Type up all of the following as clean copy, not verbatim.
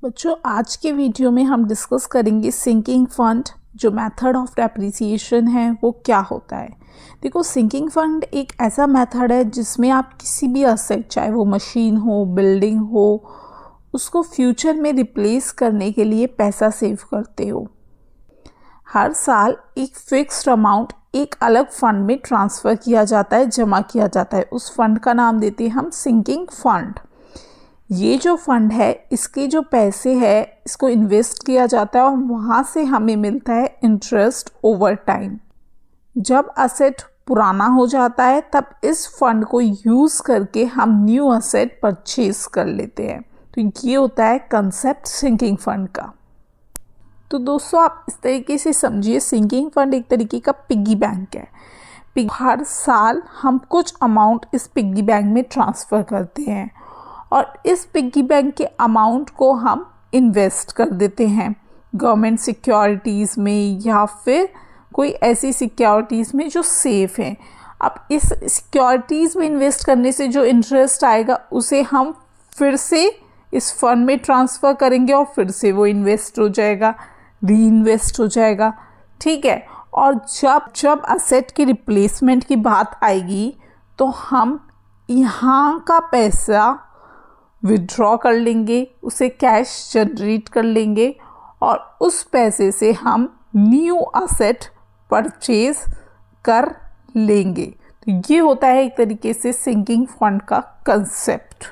बच्चों, आज के वीडियो में हम डिस्कस करेंगे सिंकिंग फंड। जो मेथड ऑफ डेप्रिसिएशन है वो क्या होता है। देखो, सिंकिंग फंड एक ऐसा मेथड है जिसमें आप किसी भी असेट, चाहे वो मशीन हो, बिल्डिंग हो, उसको फ्यूचर में रिप्लेस करने के लिए पैसा सेव करते हो। हर साल एक फिक्स्ड अमाउंट एक अलग फंड में ट्रांसफ़र किया जाता है, जमा किया जाता है। उस फंड का नाम देते हैं हम सिंकिंग फंड। ये जो फंड है, इसके जो पैसे है, इसको इन्वेस्ट किया जाता है और वहाँ से हमें मिलता है इंटरेस्ट ओवर टाइम। जब असेट पुराना हो जाता है तब इस फंड को यूज़ करके हम न्यू असेट परचेज कर लेते हैं। तो ये होता है कंसेप्ट सिंकिंग फंड का। तो दोस्तों, आप इस तरीके से समझिए, सिंकिंग फंड एक तरीके का पिग्गी बैंक है। हर साल हम कुछ अमाउंट इस पिग्गी बैंक में ट्रांसफ़र करते हैं और इस पिग्गी बैंक के अमाउंट को हम इन्वेस्ट कर देते हैं गवर्नमेंट सिक्योरिटीज़ में या फिर कोई ऐसी सिक्योरिटीज़ में जो सेफ़ हैं। अब इस सिक्योरिटीज़ में इन्वेस्ट करने से जो इंटरेस्ट आएगा उसे हम फिर से इस फंड में ट्रांसफ़र करेंगे और फिर से वो इन्वेस्ट हो जाएगा, री इन्वेस्ट हो जाएगा। ठीक है। और जब असेट की रिप्लेसमेंट की बात आएगी तो हम यहाँ का पैसा विड्रॉ कर लेंगे, उसे कैश जनरेट कर लेंगे और उस पैसे से हम न्यू असेट परचेज कर लेंगे। तो ये होता है एक तरीके से सिंकिंग फंड का कंसेप्ट।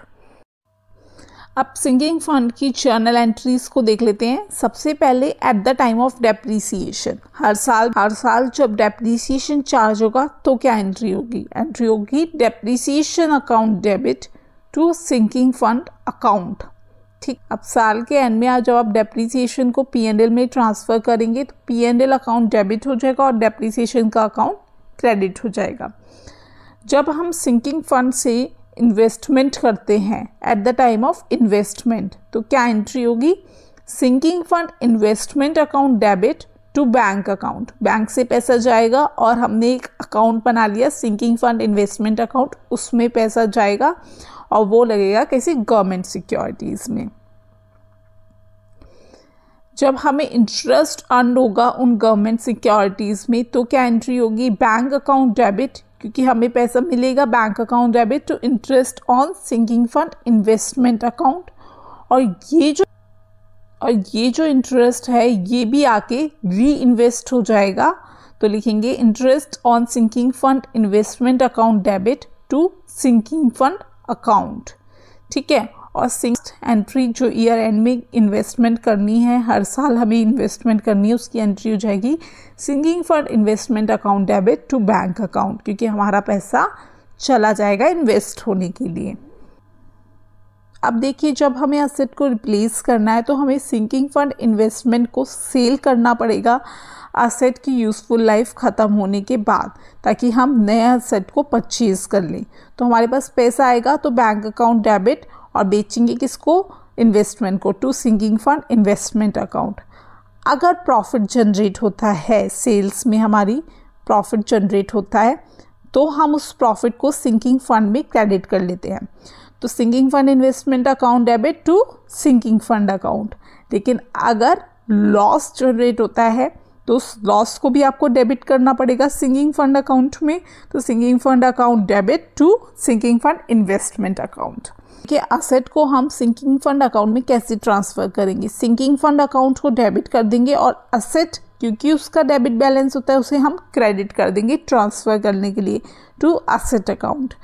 अब सिंकिंग फंड की जर्नल एंट्रीज को देख लेते हैं। सबसे पहले at the time of depreciation, हर साल जब डेप्रिसिएशन चार्ज होगा तो क्या एंट्री होगी depreciation account debit to sinking fund account. ठीक। अब साल के एंड में जब आप डेप्रिसिएशन को P&L में ट्रांसफ़र करेंगे तो P&L अकाउंट डेबिट हो जाएगा और डेप्रिसिएशन का अकाउंट क्रेडिट हो जाएगा। जब हम सिंकिंग फंड से इन्वेस्टमेंट करते हैं at the time of investment, तो क्या एंट्री होगी, sinking fund investment account debit to bank account. Bank से पैसा जाएगा और हमने एक अकाउंट बना लिया सिंकिंग फंड इन्वेस्टमेंट अकाउंट, उसमें पैसा जाएगा और वो लगेगा किसी गवर्नमेंट सिक्योरिटीज़ में। जब हमें इंटरेस्ट अर्न होगा उन गवर्नमेंट सिक्योरिटीज़ में तो क्या एंट्री होगी, बैंक अकाउंट डेबिट, क्योंकि हमें पैसा मिलेगा, bank account debit to interest on sinking fund investment account. और ये जो इंटरेस्ट है ये भी आके री इन्वेस्ट हो जाएगा। तो लिखेंगे interest on sinking fund investment account debit to sinking fund account. ठीक है। और सिक्स्थ एंट्री जो ईयर एंड में इन्वेस्टमेंट करनी है, हर साल हमें इन्वेस्टमेंट करनी है, उसकी एंट्री हो जाएगी sinking fund investment account debit to bank account, क्योंकि हमारा पैसा चला जाएगा इन्वेस्ट होने के लिए। अब देखिए, जब हमें असेट को रिप्लेस करना है तो हमें सिंकिंग फंड इन्वेस्टमेंट को सेल करना पड़ेगा असेट की यूज़फुल लाइफ ख़त्म होने के बाद, ताकि हम नए असेट को परचेज कर लें। तो हमारे पास पैसा आएगा तो बैंक अकाउंट डेबिट और बेचेंगे किसको, इन्वेस्टमेंट को, to sinking fund investment account. अगर प्रॉफिट जनरेट होता है, सेल्स में हमारी प्रॉफिट जनरेट होता है तो हम उस प्रॉफिट को सिंकिंग फंड में क्रेडिट कर लेते हैं। तो sinking fund investment account debit to sinking fund account. लेकिन अगर लॉस जनरेट होता है तो उस लॉस को भी आपको डेबिट करना पड़ेगा सिंकिंग फंड अकाउंट में। तो sinking fund account debit to sinking fund investment account. कि असेट को हम सिंकिंग फंड अकाउंट में कैसे ट्रांसफ़र करेंगे, सिंकिंग फंड अकाउंट को डेबिट कर देंगे और असेट, क्योंकि उसका डेबिट बैलेंस होता है, उसे हम क्रेडिट कर देंगे ट्रांसफ़र करने के लिए टू असेट अकाउंट।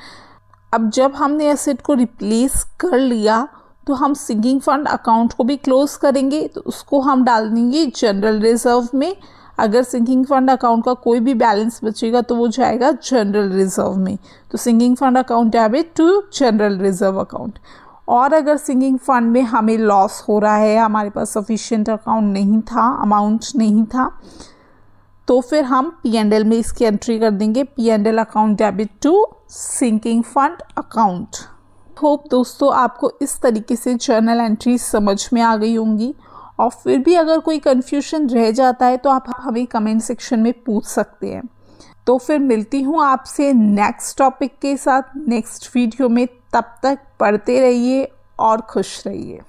अब जब हमने असेट को रिप्लेस कर लिया तो हम सिंकिंग फंड अकाउंट को भी क्लोज करेंगे, तो उसको हम डाल देंगे जनरल रिजर्व में। अगर सिंकिंग फंड अकाउंट का कोई भी बैलेंस बचेगा तो वो जाएगा जनरल रिजर्व में। तो sinking fund account debit to general reserve account. और अगर सिंकिंग फंड में हमें लॉस हो रहा है, हमारे पास सफिशिएंट अमाउंट नहीं था, तो फिर हम P&L में इसकी एंट्री कर देंगे, P&L account debit to sinking fund account. Hope दोस्तों आपको इस तरीके से जर्नल एंट्री समझ में आ गई होंगी। और फिर भी अगर कोई कन्फ्यूजन रह जाता है तो आप हमें कमेंट सेक्शन में पूछ सकते हैं। तो फिर मिलती हूँ आपसे नेक्स्ट टॉपिक के साथ नेक्स्ट वीडियो में। तब तक पढ़ते रहिए और खुश रहिए।